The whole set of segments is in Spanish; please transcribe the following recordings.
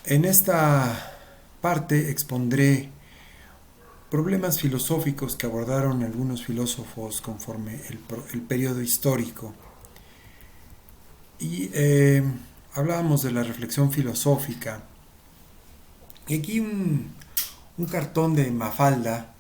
En esta parte expondré problemas filosóficos que abordaron algunos filósofos conforme el periodo histórico. Y hablábamos de la reflexión filosófica. Y aquí un cartón de Mafalda,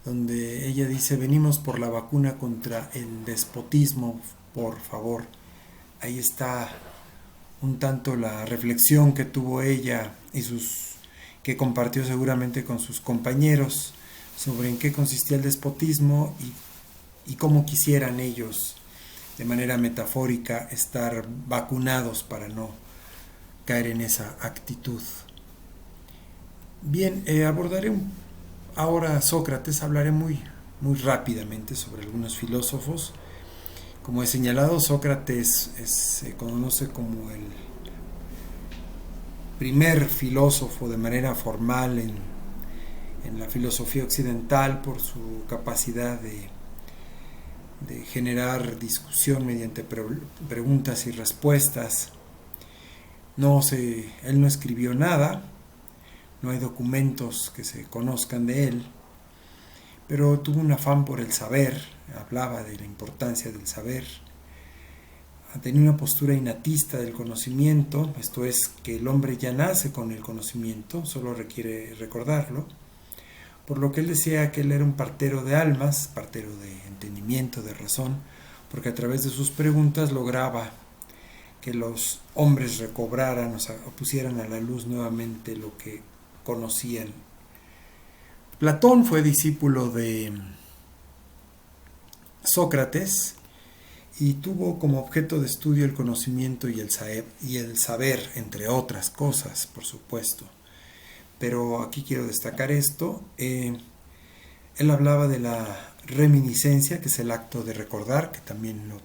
donde ella dice: venimos por la vacuna contra el despotismo, por favor. Ahí está un tanto la reflexión que tuvo ella y que compartió seguramente con sus compañeros sobre en qué consistía el despotismo y cómo quisieran ellos, de manera metafórica, estar vacunados para no caer en esa actitud. Bien, abordaré ahora Sócrates, hablaré muy rápidamente sobre algunos filósofos. Como he señalado, Sócrates se conoce como el primer filósofo de manera formal en la filosofía occidental por su capacidad de generar discusión mediante preguntas y respuestas. Él no escribió nada, no hay documentos que se conozcan de él, pero tuvo un afán por el saber, hablaba de la importancia del saber, tenía una postura innatista del conocimiento, esto es, que el hombre ya nace con el conocimiento, solo requiere recordarlo, por lo que él decía que él era un partero de almas, partero de entendimiento, de razón, porque a través de sus preguntas lograba que los hombres recobraran o pusieran a la luz nuevamente lo que conocían. Platón fue discípulo de Sócrates y tuvo como objeto de estudio el conocimiento y el saber, entre otras cosas, por supuesto. Pero aquí quiero destacar esto. Él hablaba de la reminiscencia, que es el acto de recordar, que también lo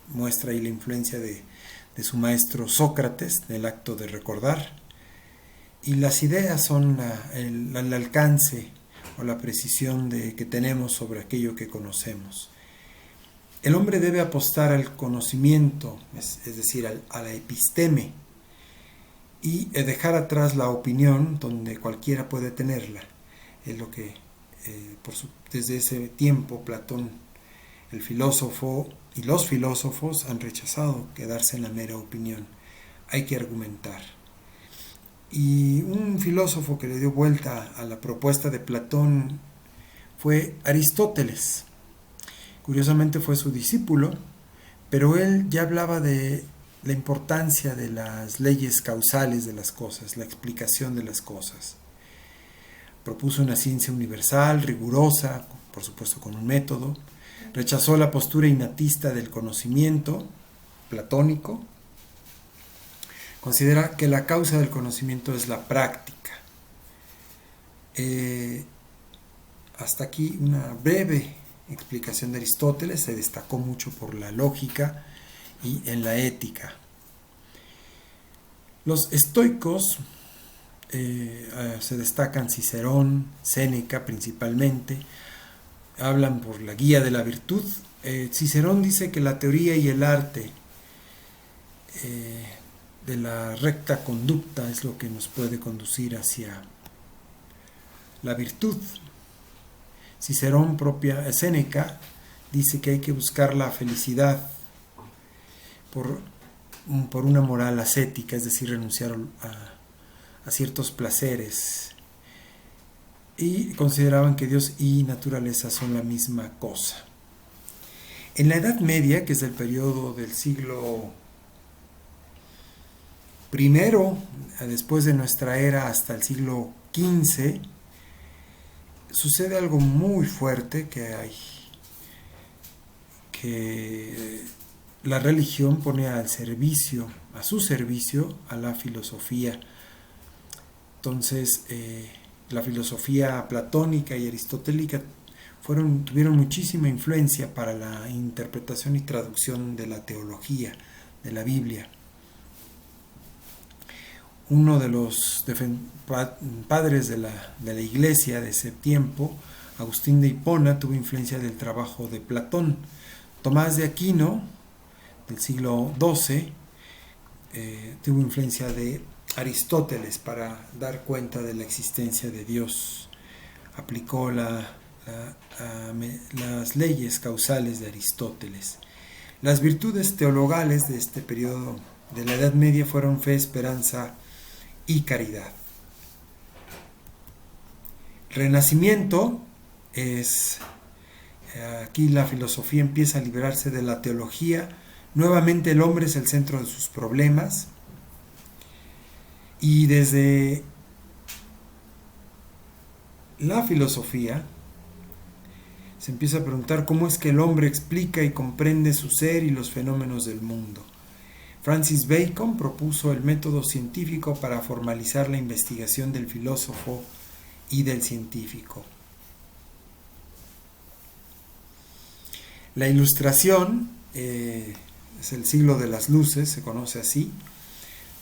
muestra ahí la influencia de su maestro Sócrates, del acto de recordar. Y las ideas son el alcance o la precisión que tenemos sobre aquello que conocemos. El hombre debe apostar al conocimiento, es decir, a la episteme, y dejar atrás la opinión donde cualquiera puede tenerla. Es lo que desde ese tiempo Platón, el filósofo y los filósofos han rechazado quedarse en la mera opinión. Hay que argumentar. Y un filósofo que le dio vuelta a la propuesta de Platón fue Aristóteles. Curiosamente fue su discípulo, pero él ya hablaba de la importancia de las leyes causales de las cosas, la explicación de las cosas. Propuso una ciencia universal, rigurosa, por supuesto con un método. Rechazó la postura innatista del conocimiento platónico. Considera que la causa del conocimiento es la práctica. Hasta aquí una breve explicación de Aristóteles. Se destacó mucho por la lógica y en la ética. Los estoicos se destacan Cicerón, Séneca principalmente, hablan por la guía de la virtud. Cicerón dice que la teoría y el arte de la recta conducta es lo que nos puede conducir hacia la virtud. Cicerón, Séneca, dice que hay que buscar la felicidad por una moral ascética, es decir, renunciar a ciertos placeres. Y consideraban que Dios y naturaleza son la misma cosa. En la Edad Media, que es el periodo del siglo I, después de nuestra era, hasta el siglo XV, sucede algo muy fuerte, que la religión pone a su servicio a la filosofía. Entonces, la filosofía platónica y aristotélica tuvieron muchísima influencia para la interpretación y traducción de la teología, de la Biblia. Uno de los padres de la iglesia de ese tiempo, Agustín de Hipona, tuvo influencia del trabajo de Platón. Tomás de Aquino, del siglo XII, tuvo influencia de Aristóteles para dar cuenta de la existencia de Dios. Aplicó las leyes causales de Aristóteles. Las virtudes teologales de este periodo de la Edad Media fueron fe, esperanza y caridad. Renacimiento es, aquí la filosofía empieza a liberarse de la teología. Nuevamente el hombre es el centro de sus problemas. Y desde la filosofía se empieza a preguntar cómo es que el hombre explica y comprende su ser y los fenómenos del mundo. Francis Bacon propuso el método científico para formalizar la investigación del filósofo y del científico. La Ilustración, es el siglo de las luces, se conoce así,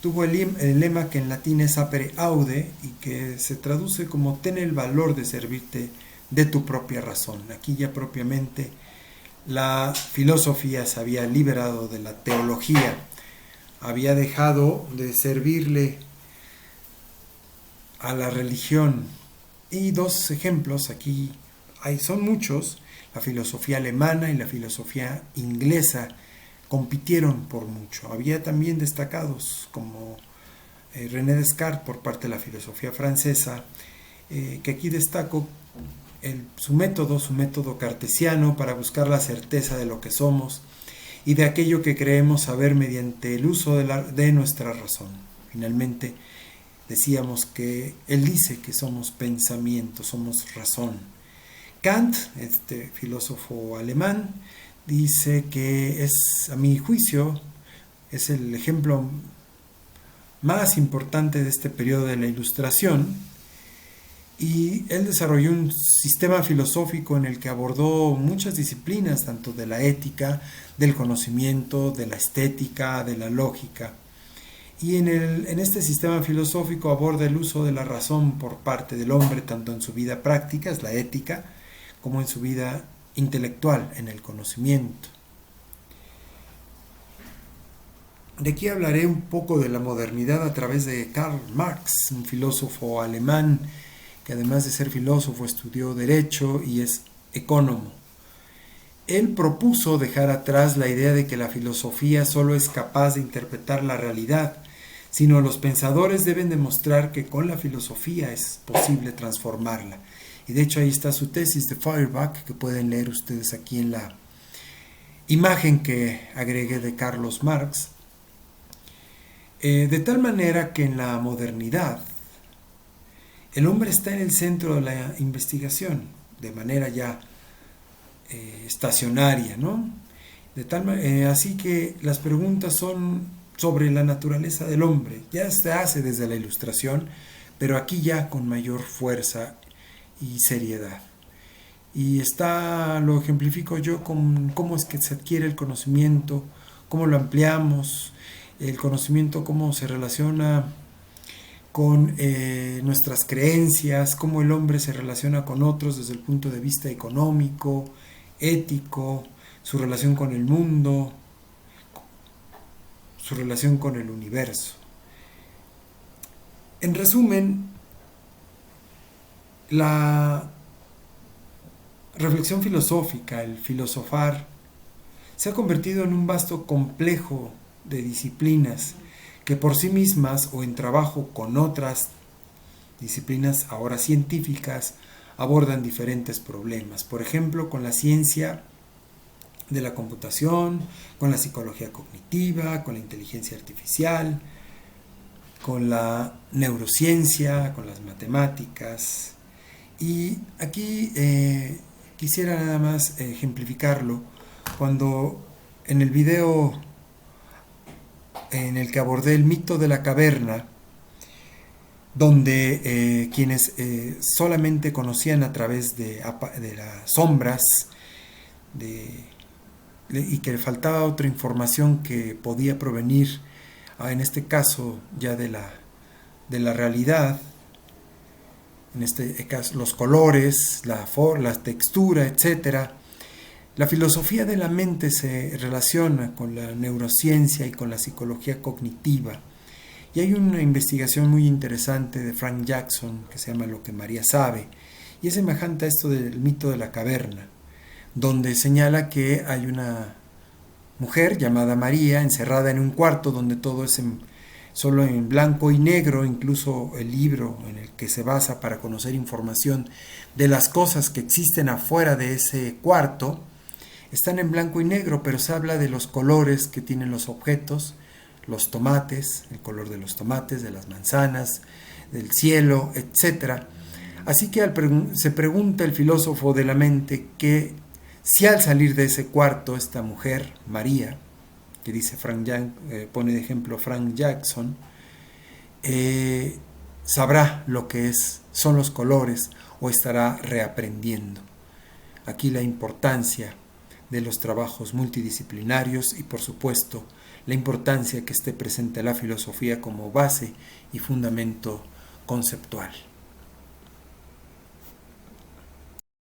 tuvo el lema que en latín es apere aude y que se traduce como ten el valor de servirte de tu propia razón. Aquí ya propiamente la filosofía se había liberado de la teología, había dejado de servirle a la religión. Y dos ejemplos, aquí son muchos, la filosofía alemana y la filosofía inglesa compitieron por mucho. Había también destacados como René Descartes por parte de la filosofía francesa, que aquí destaco su método cartesiano para buscar la certeza de lo que somos y de aquello que creemos saber mediante el uso de nuestra razón. Finalmente, decíamos que él dice que somos pensamiento, somos razón. Kant, este filósofo alemán, dice que es, a mi juicio, es el ejemplo más importante de este periodo de la Ilustración, y él desarrolló un sistema filosófico en el que abordó muchas disciplinas, tanto de la ética, del conocimiento, de la estética, de la lógica. Y en este sistema filosófico aborda el uso de la razón por parte del hombre, tanto en su vida práctica, es la ética, como en su vida intelectual, en el conocimiento. De aquí hablaré un poco de la modernidad a través de Karl Marx, un filósofo alemán que además de ser filósofo estudió Derecho y es ecónomo. Él propuso dejar atrás la idea de que la filosofía solo es capaz de interpretar la realidad, sino los pensadores deben demostrar que con la filosofía es posible transformarla. Y de hecho ahí está su tesis de Feuerbach, que pueden leer ustedes aquí en la imagen que agregué de Carlos Marx. De tal manera que en la modernidad el hombre está en el centro de la investigación, de manera ya estacionaria, ¿no? Así que las preguntas son sobre la naturaleza del hombre. Ya se hace desde la Ilustración, pero aquí ya con mayor fuerza y seriedad. Y lo ejemplifico yo con cómo es que se adquiere el conocimiento, cómo lo ampliamos, el conocimiento cómo se relaciona con nuestras creencias, cómo el hombre se relaciona con otros desde el punto de vista económico, ético, su relación con el mundo, su relación con el universo. En resumen, la reflexión filosófica, el filosofar, se ha convertido en un vasto complejo de disciplinas que por sí mismas o en trabajo con otras disciplinas ahora científicas abordan diferentes problemas. Por ejemplo, con la ciencia de la computación, con la psicología cognitiva, con la inteligencia artificial, con la neurociencia, con las matemáticas. Y aquí quisiera nada más ejemplificarlo cuando en el video en el que abordé el mito de la caverna, donde quienes solamente conocían a través de las sombras y que le faltaba otra información que podía provenir, en este caso ya de la realidad, en este caso los colores, la textura, etc. La filosofía de la mente se relaciona con la neurociencia y con la psicología cognitiva, Y hay una investigación muy interesante de Frank Jackson que se llama Lo que María sabe, y es semejante a esto del mito de la caverna, donde señala que hay una mujer llamada María encerrada en un cuarto donde todo es solo en blanco y negro, incluso el libro en el que se basa para conocer información de las cosas que existen afuera de ese cuarto, están en blanco y negro, pero se habla de los colores que tienen los objetos, los tomates, el color de los tomates, de las manzanas, del cielo, etc. Así que se pregunta el filósofo de la mente que si al salir de ese cuarto esta mujer, María, que dice pone de ejemplo Frank Jackson, sabrá lo que son los colores o estará reaprendiendo. Aquí la importancia de los trabajos multidisciplinarios y, por supuesto, la importancia que esté presente la filosofía como base y fundamento conceptual.